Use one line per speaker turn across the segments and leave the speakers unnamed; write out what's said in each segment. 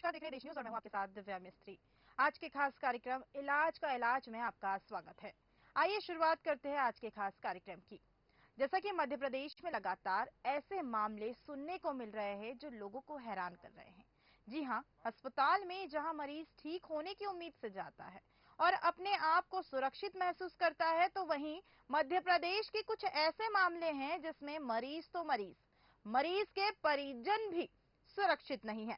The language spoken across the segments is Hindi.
नमस्कार, देख रहे हैं देश न्यूज और मैं हूं आपके साथ दिव्या मिस्त्री। आज के खास कार्यक्रम इलाज का इलाज में आपका स्वागत है। आइए शुरुआत करते हैं आज के खास कार्यक्रम की। जैसा कि मध्य प्रदेश में लगातार ऐसे मामले सुनने को मिल रहे हैं जो लोगों को हैरान कर रहे हैं। जी हां, अस्पताल में जहां मरीज ठीक होने की उम्मीद से जाता है और अपने आप को सुरक्षित महसूस करता है, तो वहीं मध्य प्रदेश के कुछ ऐसे मामले हैं जिसमें मरीज तो मरीज के परिजन भी सुरक्षित नहीं है।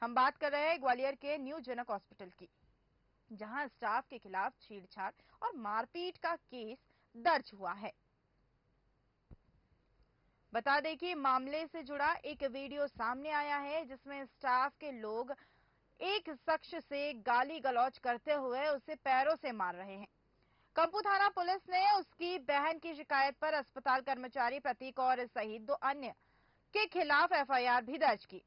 हम बात कर रहे हैं ग्वालियर के न्यू जनक हॉस्पिटल की, जहां स्टाफ के खिलाफ छेड़छाड़ और मारपीट का केस दर्ज हुआ है। बता दें कि मामले से जुड़ा एक वीडियो सामने आया है जिसमें स्टाफ के लोग एक शख्स से गाली गलौज करते हुए उसे पैरों से मार रहे हैं। कंपू थाना पुलिस ने उसकी बहन की शिकायत पर अस्पताल कर्मचारी प्रतीक और सहित 2 अन्य के खिलाफ एफआईआर भी दर्ज की।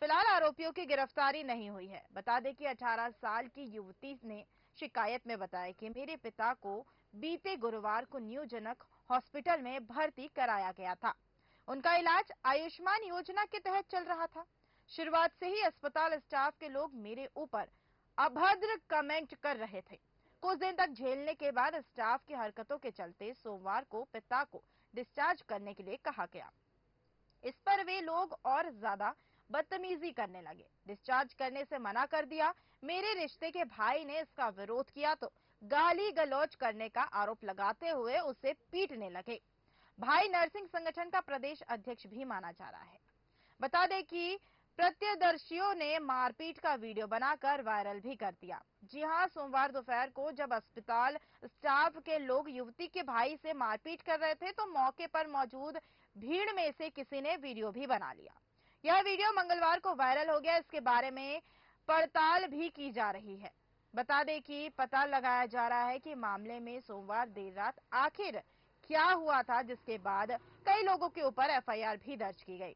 फिलहाल आरोपियों की गिरफ्तारी नहीं हुई है। बता दें कि 18 साल की युवती ने शिकायत में बताया कि मेरे पिता को बीते गुरुवार को न्यू जनक हॉस्पिटल में भर्ती कराया गया था। उनका इलाज आयुष्मान योजना के तहत चल रहा था। शुरुआत से ही अस्पताल स्टाफ के लोग मेरे ऊपर अभद्र कमेंट कर रहे थे। कुछ दिन तक झेलने के बाद स्टाफ की हरकतों के चलते सोमवार को पिता को डिस्चार्ज करने के लिए कहा गया। इस पर वे लोग और ज्यादा बदतमीजी करने लगे। डिस्चार्ज करने से मना कर दिया। मेरे रिश्ते के भाई ने इसका विरोध किया तो गाली गलौज करने का आरोप लगाते हुए उसे पीटने लगे। भाई नर्सिंग संगठन का प्रदेश अध्यक्ष भी माना जा रहा है। बता दें कि प्रत्यदर्शियों ने मारपीट का वीडियो बनाकर वायरल भी कर दिया। जी हां, सोमवार दोपहर को जब अस्पताल स्टाफ के लोग युवती के भाई से मारपीट कर रहे थे तो मौके पर मौजूद भीड़ में से किसी ने वीडियो भी बना लिया। यह वीडियो मंगलवार को वायरल हो गया। इसके बारे में पड़ताल भी की जा रही है। बता दें कि पता लगाया जा रहा है कि मामले में सोमवार देर रात आखिर क्या हुआ था, जिसके बाद कई लोगों के ऊपर एफआईआर भी दर्ज की गई।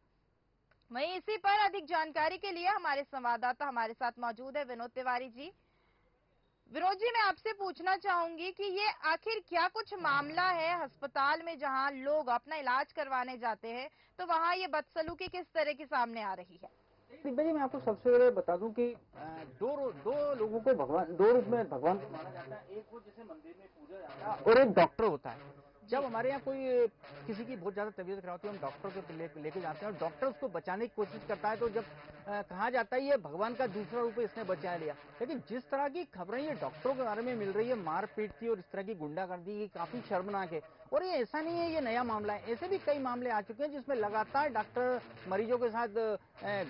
वहीं इसी पर अधिक जानकारी के लिए हमारे संवाददाता हमारे साथ मौजूद है विनोद तिवारी जी। विनोद जी, मैं आपसे पूछना चाहूंगी कि ये आखिर क्या कुछ मामला है अस्पताल में जहां लोग अपना इलाज करवाने जाते हैं तो वहां ये बदसलूकी किस तरह की सामने आ रही है?
दिव्या जी, मैं आपको सबसे पहले बता दूं कि दो लोगों को भगवान, 2 रूप में भगवान को माना जाता है। एक वो जैसे मंदिर में पूजा जाता है और एक डॉक्टर होता है। जब हमारे यहाँ कोई किसी की बहुत ज्यादा तबीयत खराब होती है, हम डॉक्टर को लेके जाते हैं और डॉक्टर उसको बचाने की कोशिश करता है। तो जब कहा जाता है ये भगवान का दूसरा रूप है, इसने बचा लिया। लेकिन जिस तरह की खबरें ये डॉक्टरों के बारे में मिल रही है, मारपीट की और इस तरह की गुंडागर्दी की, काफी शर्मनाक है। और ये ऐसा नहीं है ये नया मामला है, ऐसे भी कई मामले आ चुके हैं जिसमें लगातार डॉक्टर मरीजों के साथ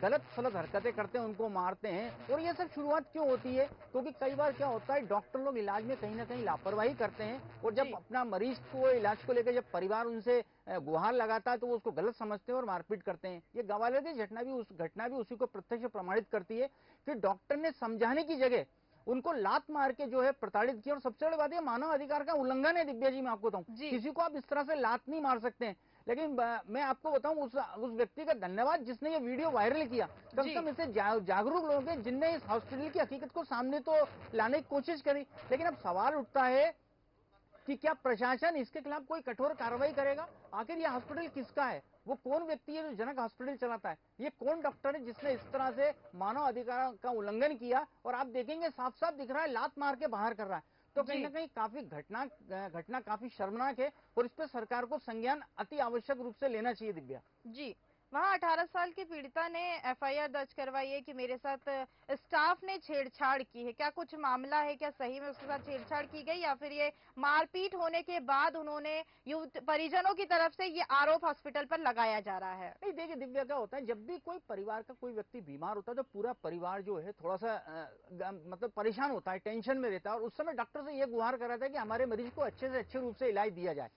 गलत सलत हरकतें करते हैं, उनको मारते हैं। और ये सब शुरुआत क्यों होती है? क्योंकि कई बार क्या होता है, डॉक्टर लोग इलाज में कहीं ना कहीं लापरवाही करते हैं और जब अपना मरीज को इलाज को लेकर जब परिवार उनसे गुहार लगाता है तो वो उसको गलत समझते हैं और मारपीट करते हैं। ये ग्वालियर की घटना भी उसी को प्रत्यक्ष प्रमाणित करती है कि डॉक्टर ने समझाने की जगह उनको लात मार के जो है प्रताड़ित किया। और सबसे बड़ी बात है, मानव अधिकार का उल्लंघन है दिव्या जी। मैं आपको बताऊं, किसी को आप इस तरह से लात नहीं मार सकते हैं। लेकिन मैं आपको बताऊं, उस व्यक्ति का धन्यवाद जिसने ये वीडियो वायरल किया। कम से कम इससे जागरूक लोग हैं जिनने इस हॉस्पिटल की हकीकत को सामने तो लाने की कोशिश करी। लेकिन अब सवाल उठता है कि क्या प्रशासन इसके खिलाफ कोई कठोर कार्रवाई करेगा? आखिर यह हॉस्पिटल किसका है? वो कौन व्यक्ति है जो जनक हॉस्पिटल चलाता है? ये कौन डॉक्टर है जिसने इस तरह से मानव अधिकार का उल्लंघन किया? और आप देखेंगे साफ साफ दिख रहा है, लात मार के बाहर कर रहा है। तो कहीं ना कहीं काफी घटना काफी शर्मनाक है और इस पर सरकार को संज्ञान अति आवश्यक रूप से लेना चाहिए। दिव्या
जी, वहां 18 साल की पीड़िता ने एफआईआर दर्ज करवाई है कि मेरे साथ स्टाफ ने छेड़छाड़ की है। क्या कुछ मामला है? क्या सही में उसके साथ छेड़छाड़ की गई या फिर ये मारपीट होने के बाद उन्होंने परिजनों की तरफ से ये आरोप हॉस्पिटल पर लगाया जा रहा है?
नहीं, देखिए दिव्या, क्या होता है, जब भी कोई परिवार का कोई व्यक्ति बीमार होता है तो पूरा परिवार जो है थोड़ा सा मतलब परेशान होता है, टेंशन में रहता है। और उस समय डॉक्टर से यह गुहार कर रहा था कि हमारे मरीज को अच्छे से अच्छे रूप से इलाज दिया जाए।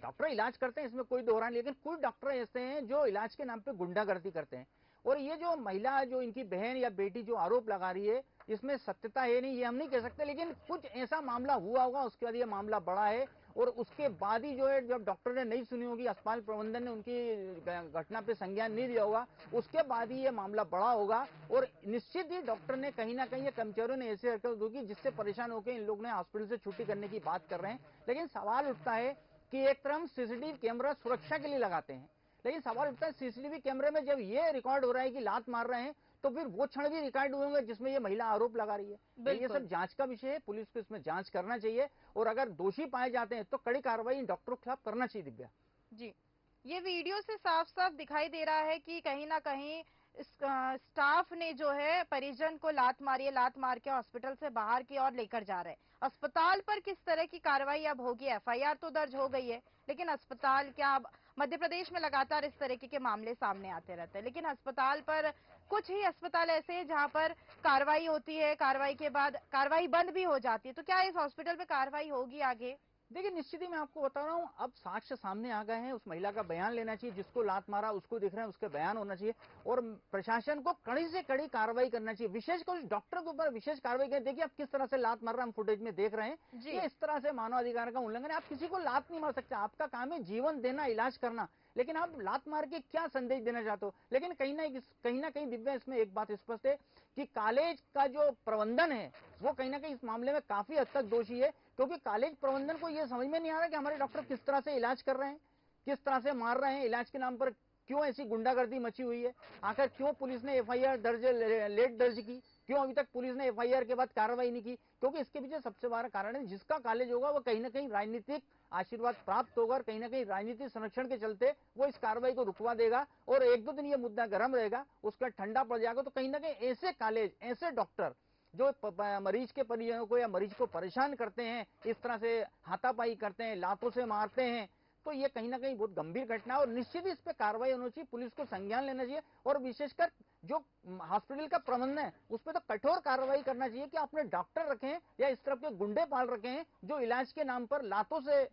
डॉक्टर इलाज करते हैं, इसमें कोई दोहरान, लेकिन कुछ डॉक्टर ऐसे हैं जो इलाज के नाम पे गुंडागर्दी करते हैं। और ये जो महिला, जो इनकी बहन या बेटी जो आरोप लगा रही है, इसमें सत्यता है नहीं, ये हम नहीं कह सकते। लेकिन कुछ ऐसा मामला हुआ होगा, उसके बाद ये मामला बढ़ा है। और उसके बाद ही जो है, जब डॉक्टर ने नहीं सुनी होगी, अस्पताल प्रबंधन ने उनकी घटना पे संज्ञान नहीं लिया होगा, उसके बाद ही ये मामला बढ़ा होगा। और निश्चित ही डॉक्टर ने कहीं ना कहीं, कर्मचारियों ने ऐसी हरकत होगी जिससे परेशान होकर इन लोग ने हॉस्पिटल से छुट्टी करने की बात कर रहे हैं। लेकिन सवाल उठता है कि एक तरफ सीसीटीवी कैमरा सुरक्षा के लिए लगाते हैं, लेकिन सवाल उठता है सीसीटीवी कैमरे में जब ये रिकॉर्ड हो रहा है कि लात मार रहे हैं, तो फिर वो क्षण भी रिकॉर्ड होंगे जिसमें ये महिला आरोप लगा रही है। ये सब जांच का विषय है, पुलिस को इसमें जांच करना चाहिए और अगर दोषी पाए जाते हैं तो कड़ी कार्रवाई इन डॉक्टरों के खिलाफ करना चाहिए। दिव्या
जी, ये वीडियो से साफ साफ दिखाई दे रहा है कि कहीं ना कहीं स्टाफ ने जो है परिजन को लात मारी है, लात मार के हॉस्पिटल से बाहर की ओर लेकर जा रहे हैं। अस्पताल पर किस तरह की कार्रवाई अब होगी? एफआईआर तो दर्ज हो गई है, लेकिन अस्पताल क्या? अब मध्य प्रदेश में लगातार इस तरीके के मामले सामने आते रहते हैं, लेकिन अस्पताल पर कुछ ही अस्पताल ऐसे हैं जहां पर कार्रवाई होती है, कार्रवाई के बाद कार्रवाई बंद भी हो जाती है। तो क्या इस हॉस्पिटल में कार्रवाई होगी आगे?
देखिए, निश्चित ही मैं आपको बता रहा हूं, अब साक्ष्य सामने आ गए हैं। उस महिला का बयान लेना चाहिए, जिसको लात मारा उसको देख रहे हैं, उसके बयान होना चाहिए और प्रशासन को कड़ी से कड़ी कार्रवाई करना चाहिए। विशेषकर उस डॉक्टर के ऊपर विशेष कार्रवाई करें। देखिए, आप किस तरह से लात मार रहा है, हम फुटेज में देख रहे हैं। ये इस तरह से मानवाधिकार का उल्लंघन है। आप किसी को लात नहीं मार सकते, आपका काम है जीवन देना, इलाज करना, लेकिन आप लात मार के क्या संदेश देना चाहते हो? लेकिन कहीं ना कहीं दिव्या, इसमें एक बात स्पष्ट है कि कॉलेज का जो प्रबंधन है वो कहीं ना कहीं इस मामले में काफी हद तक दोषी है, क्योंकि कॉलेज प्रबंधन को यह समझ में नहीं आ रहा कि हमारे डॉक्टर किस तरह से इलाज कर रहे हैं, किस तरह से मार रहे हैं। इलाज के नाम पर क्यों ऐसी गुंडागर्दी मची हुई है? आखिर क्यों पुलिस ने एफआईआर लेट दर्ज की? क्यों अभी तक पुलिस ने एफआईआर के बाद कार्रवाई नहीं की? क्योंकि इसके पीछे सबसे बड़ा कारण है, जिसका कॉलेज होगा वो कहीं ना कहीं राजनीतिक आशीर्वाद प्राप्त होगा और कहीं ना कहीं राजनीतिक संरक्षण के चलते वो इस कार्रवाई को रुकवा देगा और एक दो दिन ये मुद्दा गर्म रहेगा, उसका ठंडा पड़ जाएगा। तो कहीं ना कहीं ऐसे कॉलेज, ऐसे डॉक्टर जो मरीज के परिजनों को या मरीज को परेशान करते हैं, इस तरह से हाथापाई करते हैं, लातों से मारते हैं, तो ये कहीं ना कहीं बहुत गंभीर घटना है और निश्चित ही इस पे कार्रवाई होनी चाहिए। पुलिस को संज्ञान लेना चाहिए और विशेषकर जो हॉस्पिटल का प्रबंधन है उस पर तो कठोर कार्रवाई करना चाहिए कि आपने डॉक्टर रखे हैं या इस तरफ के गुंडे पाल रखे हैं जो इलाज के नाम पर लातों से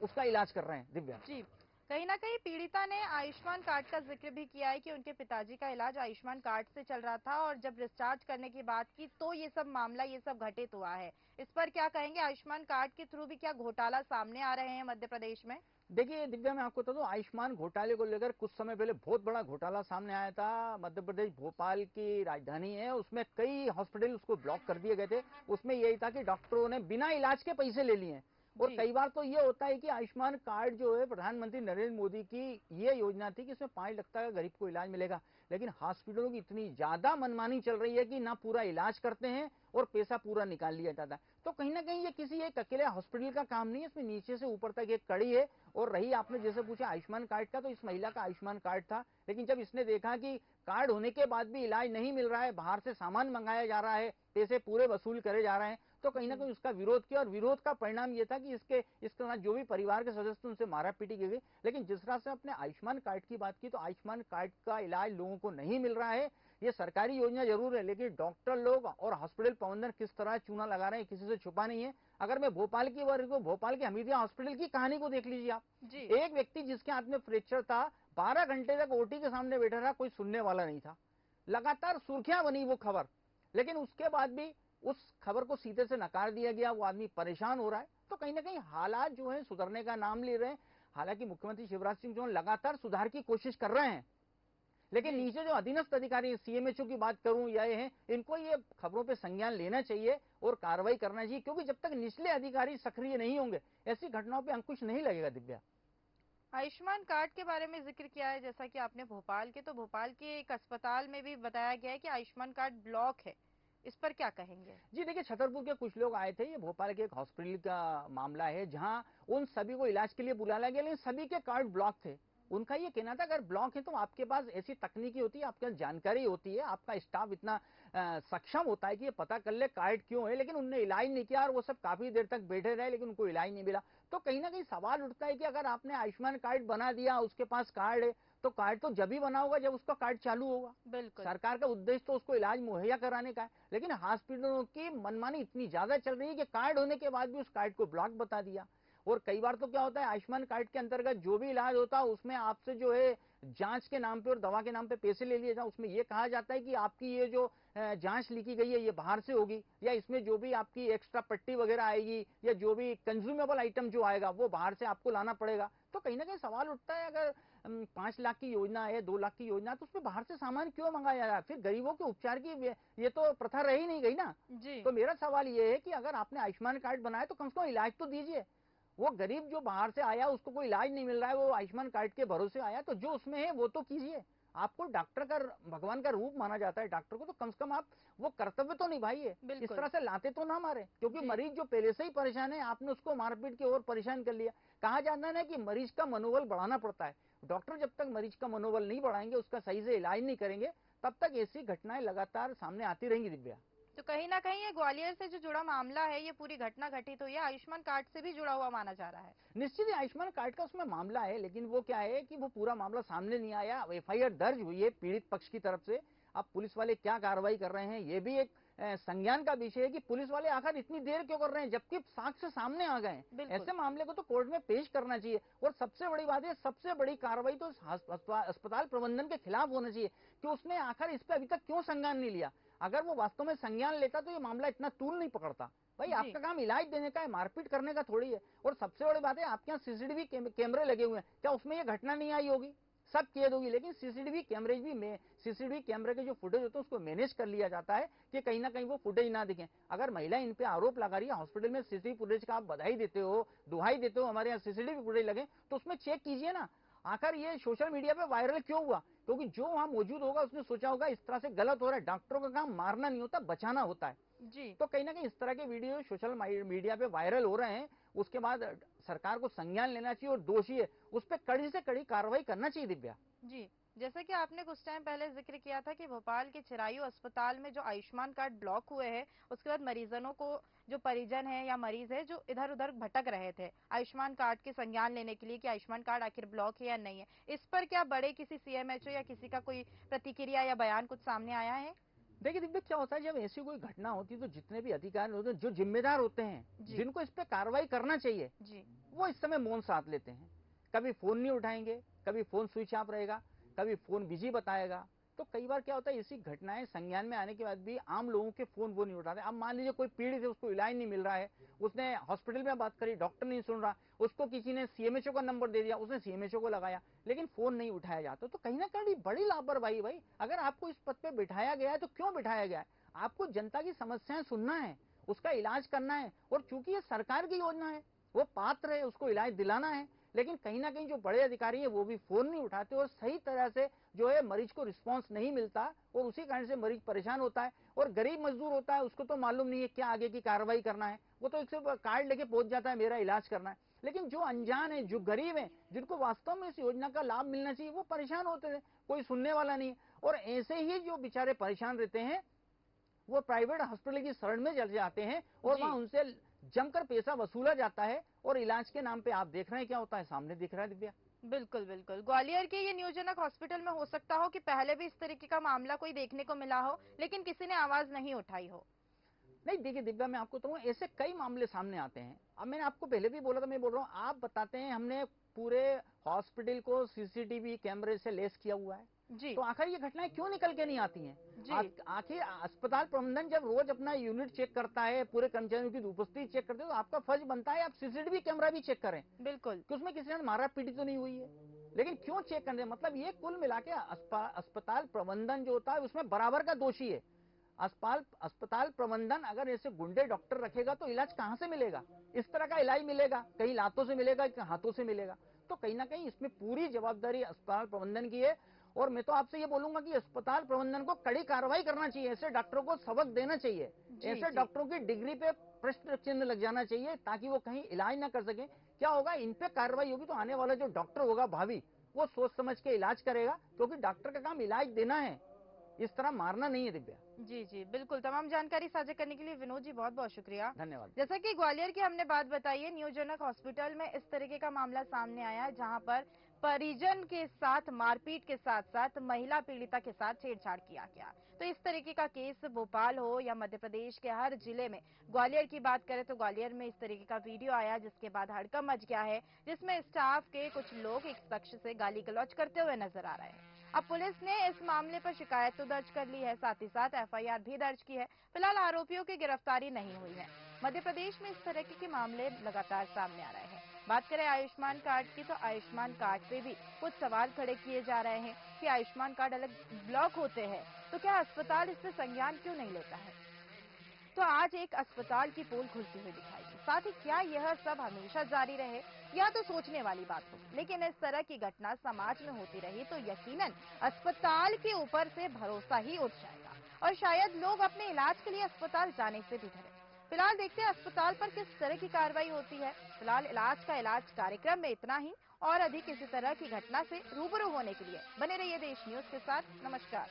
उसका इलाज कर रहे हैं। दिव्या
जी, कहीं ना कहीं पीड़िता ने आयुष्मान कार्ड का जिक्र भी किया है कि उनके पिताजी का इलाज आयुष्मान कार्ड से चल रहा था और जब डिस्चार्ज करने की बात की तो ये सब मामला, ये सब घटित हुआ है। इस पर क्या कहेंगे? आयुष्मान कार्ड के थ्रू भी क्या घोटाला सामने आ रहे हैं मध्य प्रदेश में?
देखिए दिव्या, मैं आपको बता दूं, आयुष्मान घोटाले को लेकर कुछ समय पहले बहुत बड़ा घोटाला सामने आया था। मध्य प्रदेश भोपाल की राजधानी है, उसमें कई हॉस्पिटल उसको ब्लॉक कर दिए गए थे। उसमें यही था कि डॉक्टरों ने बिना इलाज के पैसे ले लिए। और कई बार तो ये होता है कि आयुष्मान कार्ड जो है प्रधानमंत्री नरेंद्र मोदी की ये योजना थी कि इसमें 5 लाख का गरीब को इलाज मिलेगा, लेकिन हॉस्पिटलों की इतनी ज्यादा मनमानी चल रही है कि ना पूरा इलाज करते हैं और पैसा पूरा निकाल लिया जाता है। तो कहीं ना कहीं ये किसी एक अकेले हॉस्पिटल का काम नहीं है, इसमें नीचे से ऊपर तक एक कड़ी है। और रही आपने जैसे पूछा आयुष्मान कार्ड का, तो इस महिला का आयुष्मान कार्ड था, लेकिन जब इसने देखा कि कार्ड होने के बाद भी इलाज नहीं मिल रहा है, बाहर से सामान मंगाया जा रहा है, पैसे पूरे वसूल करे जा रहे हैं, तो कहीं ना कहीं उसका विरोध किया और विरोध का परिणाम यह था कि इसके साथ जो भी परिवार के सदस्य उनसे मारा पीटी की गई। लेकिन जिस तरह से अपने आयुष्मान कार्ड की बात की, तो आयुष्मान कार्ड का इलाज लोगों को नहीं मिल रहा है। ये सरकारी योजना जरूर है, लेकिन डॉक्टर लोग और हॉस्पिटल प्रबंधन किस तरह चूना लगा रहे हैं किसी से छुपा नहीं है। अगर मैं भोपाल की बात करूं, भोपाल के हमीदिया हॉस्पिटल की कहानी को देख लीजिए आप। एक व्यक्ति जिसके हाथ में फ्रैक्चर था, 12 घंटे तक ओटी के सामने बैठा रहा, कोई सुनने वाला नहीं था। लगातार सुर्खियां बनी वो खबर, लेकिन उसके बाद भी उस खबर को सीधे से नकार दिया गया। वो आदमी परेशान हो रहा है। तो कहीं ना कहीं हालात जो है सुधरने का नाम ले रहे हैं। हालांकि मुख्यमंत्री शिवराज सिंह चौहान लगातार सुधार की कोशिश कर रहे हैं, लेकिन नीचे जो अधीनस्थ अधिकारी सीएमएचओ की बात करूं या ये हैं, इनको ये खबरों पे संज्ञान लेना चाहिए और कार्रवाई करना चाहिए, क्योंकि जब तक निचले अधिकारी सक्रिय नहीं होंगे ऐसी घटनाओं पे अंकुश नहीं लगेगा। दिव्या,
आयुष्मान कार्ड के बारे में जिक्र किया है जैसा कि आपने भोपाल के, तो भोपाल के एक अस्पताल में भी बताया गया है कि आयुष्मान कार्ड ब्लॉक है। इस पर क्या कहेंगे?
जी देखिए, छतरपुर के कुछ लोग आए थे। ये भोपाल के एक हॉस्पिटल का मामला है जहां उन सभी को इलाज के लिए बुलाया गया, लेकिन सभी के कार्ड ब्लॉक थे। उनका ये कहना था अगर ब्लॉक है तो आपके पास ऐसी तकनीकी होती है, आपके पास जानकारी होती है, आपका स्टाफ इतना सक्षम होता है कि ये पता कर ले कार्ड क्यों है, लेकिन उनने इलाज नहीं किया और वो सब काफी देर तक बैठे रहे, लेकिन उनको इलाज नहीं मिला। तो कहीं ना कहीं सवाल उठता है कि अगर आपने आयुष्मान कार्ड बना दिया, उसके पास कार्ड है, तो कार्ड तो जब ही बना होगा जब उसका कार्ड चालू होगा।
बिल्कुल,
सरकार का उद्देश्य तो उसको इलाज मुहैया कराने का है, लेकिन हॉस्पिटलों की मनमानी इतनी ज्यादा चल रही है कि कार्ड होने के बाद भी उस कार्ड को ब्लॉक बता दिया। और कई बार तो क्या होता है, आयुष्मान कार्ड के अंतर्गत जो भी इलाज होता है उसमें आपसे जो है जांच के नाम पे और दवा के नाम पे पैसे ले लिए जाए। उसमें यह कहा जाता है कि आपकी ये जो जांच लिखी गई है ये बाहर से होगी, या इसमें जो भी आपकी एक्स्ट्रा पट्टी वगैरह आएगी या जो भी कंज्यूमेबल आइटम जो आएगा वो बाहर से आपको लाना पड़ेगा। तो कहीं ना कहीं सवाल उठता है, अगर 5 लाख की योजना है, 2 लाख की योजना है, तो उसमें बाहर से सामान क्यों मंगाया जा रहा है? फिर गरीबों के उपचार की ये तो प्रथा रह ही नहीं गई ना।
जी।
तो मेरा सवाल ये है कि अगर आपने आयुष्मान कार्ड बनाया तो कम से कम इलाज तो दीजिए। वो गरीब जो बाहर से आया उसको कोई इलाज नहीं मिल रहा है, वो आयुष्मान कार्ड के भरोसे आया, तो जो उसमें है वो तो कीजिए। आपको डॉक्टर का भगवान का रूप माना जाता है डॉक्टर को, तो कम से कम आप वो कर्तव्य तो निभाइए, इस तरह से लाते तो ना मारे, क्योंकि मरीज जो पहले से ही परेशान है आपने उसको मारपीट के और परेशान कर लिया। कहा जाता है कि मरीज का मनोबल बढ़ाना पड़ता है, डॉक्टर जब तक मरीज का मनोबल नहीं बढ़ाएंगे, उसका सही से इलाज नहीं करेंगे, तब तक ऐसी घटनाएं लगातार सामने आती रहेंगी। दिव्या,
तो कहीं ना कहीं ये ग्वालियर से जो जुड़ा मामला है, ये पूरी घटना घटित हुई है, आयुष्मान कार्ड से भी जुड़ा हुआ माना जा रहा है।
निश्चित ही आयुष्मान कार्ड का उसमें मामला है, लेकिन वो क्या है कि वो पूरा मामला सामने नहीं आया। एफआईआर दर्ज हुई है पीड़ित पक्ष की तरफ से। अब पुलिस वाले क्या कार्रवाई कर रहे हैं, ये भी एक संज्ञान का विषय है कि पुलिस वाले आखिर इतनी देर क्यों कर रहे हैं, जबकि साक्ष्य सामने आ गए हैं। ऐसे मामले को तो कोर्ट में पेश करना चाहिए। और सबसे बड़ी बात है, सबसे बड़ी कार्रवाई तो अस्पताल प्रबंधन के खिलाफ होना चाहिए कि उसने आखिर इस पर अभी तक क्यों संज्ञान नहीं लिया। अगर वो वास्तव में संज्ञान लेता तो ये मामला इतना तूल नहीं पकड़ता। भाई आपका काम इलाज देने का है, मारपीट करने का थोड़ी है। और सबसे बड़ी बात है, आपके यहाँ सीसीटीवी कैमरे लगे हुए हैं, क्या उसमें ये घटना नहीं आई होगी? सब कैद होगी, लेकिन सीसीटीवी कैमरे के जो फुटेज होते हैं उसको मैनेज कर लिया जाता है कि कहीं ना कहीं वो फुटेज ना दिखे। अगर महिला इन पे आरोप लगा रही है, हॉस्पिटल में सीसीटीवी फुटेज का आप बधाई देते हो, दुहाई देते हो हमारे यहाँ सीसीटीवी फुटेज लगे, तो उसमें चेक कीजिए ना आखिर ये सोशल मीडिया पे वायरल क्यों हुआ। क्योंकि जो वहां मौजूद होगा उसने सोचा होगा इस तरह से गलत हो रहा है। डॉक्टरों का काम मारना नहीं होता, बचाना होता है।
जी।
तो कहीं ना कहीं इस तरह के वीडियो सोशल मीडिया पे वायरल हो रहे हैं, उसके बाद सरकार को संज्ञान लेना चाहिए और दोषी है उस पर कड़ी से कड़ी कार्रवाई करना चाहिए। दिव्या
जी, जैसे कि आपने कुछ टाइम पहले जिक्र किया था कि भोपाल के चिरायू अस्पताल में जो आयुष्मान कार्ड ब्लॉक हुए हैं, उसके बाद मरीजनों को, जो परिजन है या मरीज है जो इधर उधर भटक रहे थे आयुष्मान कार्ड के संज्ञान लेने के लिए कि आयुष्मान कार्ड आखिर ब्लॉक है या नहीं है, इस पर क्या बड़े किसी सीएमएचओ या किसी का कोई प्रतिक्रिया या बयान कुछ सामने आया है?
देखिए दिव्या, क्या होता है जब ऐसी कोई घटना होती है तो जितने भी अधिकारी होते हैं, जो जिम्मेदार होते हैं, जिनको इस पे कार्रवाई करना चाहिए, वो इस समय मौन साध लेते हैं। कभी फोन नहीं उठाएंगे, कभी फोन स्विच ऑफ रहेगा, कभी फोन बिजी बताएगा। तो कई बार क्या होता है, ऐसी घटनाएं संज्ञान में आने के बाद भी आम लोगों के फोन वो नहीं उठाते। अब मान लीजिए कोई पीड़ित है, उसको इलाज नहीं मिल रहा है, उसने हॉस्पिटल में बात करी, डॉक्टर नहीं सुन रहा, उसको किसी ने सीएमएचओ का नंबर दे दिया, उसने सीएमएचओ को लगाया, लेकिन फोन नहीं उठाया जाता। तो कहीं ना कहीं बड़ी लापरवाही। भाई अगर आपको इस पद पे बिठाया गया है तो क्यों बिठाया गया है? आपको जनता की समस्याएं सुनना है, उसका इलाज करना है। और चूंकि ये सरकार की योजना है, वो पात्र है, उसको इलाज दिलाना है। लेकिन कहीं ना कहीं जो बड़े अधिकारी है वो भी फोन नहीं उठाते और सही तरह से जो है मरीज को रिस्पांस नहीं मिलता, और उसी कारण से मरीज परेशान होता है। और गरीब मजदूर होता है, उसको तो मालूम नहीं है क्या आगे की कार्रवाई करना है, वो तो एक कार्ड लेके पहुंच जाता है मेरा इलाज करना है। लेकिन जो अनजान है, जो गरीब है, जिनको वास्तव में इस योजना का लाभ मिलना चाहिए, वो परेशान होते थे, कोई सुनने वाला नहीं। और ऐसे ही जो बेचारे परेशान रहते हैं वो प्राइवेट हॉस्पिटल की शरण में चले जाते हैं और वहां उनसे जमकर पैसा वसूला जाता है। और इलाज के नाम पे आप देख रहे हैं क्या होता है, सामने दिख रहा है। दिव्या,
बिल्कुल बिल्कुल, ग्वालियर के ये न्यूजनक हॉस्पिटल में हो सकता हो कि पहले भी इस तरीके का मामला कोई देखने को मिला हो, लेकिन किसी ने आवाज नहीं उठाई हो।
नहीं देखिए दिव्या, मैं आपको कहूँ ऐसे कई मामले सामने आते हैं। अब मैंने आपको पहले भी बोला था, मैं बोल रहा हूँ, आप बताते हैं हमने पूरे हॉस्पिटल को सीसीटीवी कैमरे से लेस किया हुआ है, तो आखिर ये घटनाएं क्यों निकल के नहीं आती हैं? आखिर अस्पताल प्रबंधन जब रोज अपना यूनिट चेक करता है, पूरे कर्मचारियों की उपस्थिति चेक करते हैं, तो आपका फर्ज बनता है आप सीसीटीवी कैमरा भी चेक करें।
बिल्कुल,
कि उसमें किसी ने मारा पीटी तो नहीं हुई है। लेकिन क्यों चेक करने, मतलब ये कुल मिला के अस्पताल प्रबंधन जो होता है उसमें बराबर का दोषी है। अस्पताल प्रबंधन अगर ऐसे गुंडे डॉक्टर रखेगा तो इलाज कहां से मिलेगा? इस तरह का इलाज मिलेगा, कहीं लातों से मिलेगा, कहीं हाथों से मिलेगा। तो कहीं ना कहीं इसमें पूरी जवाबदारी अस्पताल प्रबंधन की है। और मैं तो आपसे ये बोलूंगा कि अस्पताल प्रबंधन को कड़ी कार्रवाई करना चाहिए, ऐसे डॉक्टरों को सबक देना चाहिए, ऐसे डॉक्टरों की डिग्री पे प्रश्न चिन्ह लग जाना चाहिए, ताकि वो कहीं इलाज ना कर सके। क्या होगा, इन पे कार्रवाई होगी तो आने वाला जो डॉक्टर होगा भावी, वो सोच समझ के इलाज करेगा, क्योंकि डॉक्टर का काम इलाज देना है, इस तरह मारना नहीं है। दिव्या,
जी जी बिल्कुल, तमाम जानकारी साझा करने के लिए विनोद जी बहुत बहुत शुक्रिया।
धन्यवाद।
जैसा कि ग्वालियर की हमने बात बताई है, न्यूजनक हॉस्पिटल में इस तरीके का मामला सामने आया है जहां पर परिजन के साथ मारपीट के साथ साथ महिला पीड़िता के साथ छेड़छाड़ किया गया। तो इस तरीके का केस भोपाल हो या मध्य प्रदेश के हर जिले में, ग्वालियर की बात करें तो ग्वालियर में इस तरीके का वीडियो आया जिसके बाद हड़कंप मच गया है, जिसमें स्टाफ के कुछ लोग एक शख्स से गाली गलौज करते हुए नजर आ रहे हैं। अब पुलिस ने इस मामले पर शिकायत तो दर्ज कर ली है, साथ ही साथ एफआईआर भी दर्ज की है। फिलहाल आरोपियों की गिरफ्तारी नहीं हुई है। मध्य प्रदेश में इस तरह के मामले लगातार सामने आ रहे हैं। बात करें आयुष्मान कार्ड की, तो आयुष्मान कार्ड पे भी कुछ सवाल खड़े किए जा रहे हैं कि आयुष्मान कार्ड अलग ब्लॉक होते हैं, तो क्या अस्पताल इससे संज्ञान क्यों नहीं लेता है? तो आज एक अस्पताल की पोल खुलती हुई दिखाई दी। साथ ही क्या यह सब हमेशा जारी रहे, यह तो सोचने वाली बात हो, लेकिन इस तरह की घटना समाज में होती रही तो यकीनन अस्पताल के ऊपर से भरोसा ही उठ जाएगा और शायद लोग अपने इलाज के लिए अस्पताल जाने से भी डरे। फिलहाल देखते हैं अस्पताल पर किस तरह की कार्रवाई होती है। फिलहाल इलाज का इलाज कार्यक्रम में इतना ही। और अधिक इसी तरह की घटना से रूबरू होने के लिए बने रहिए देश न्यूज के साथ। नमस्कार।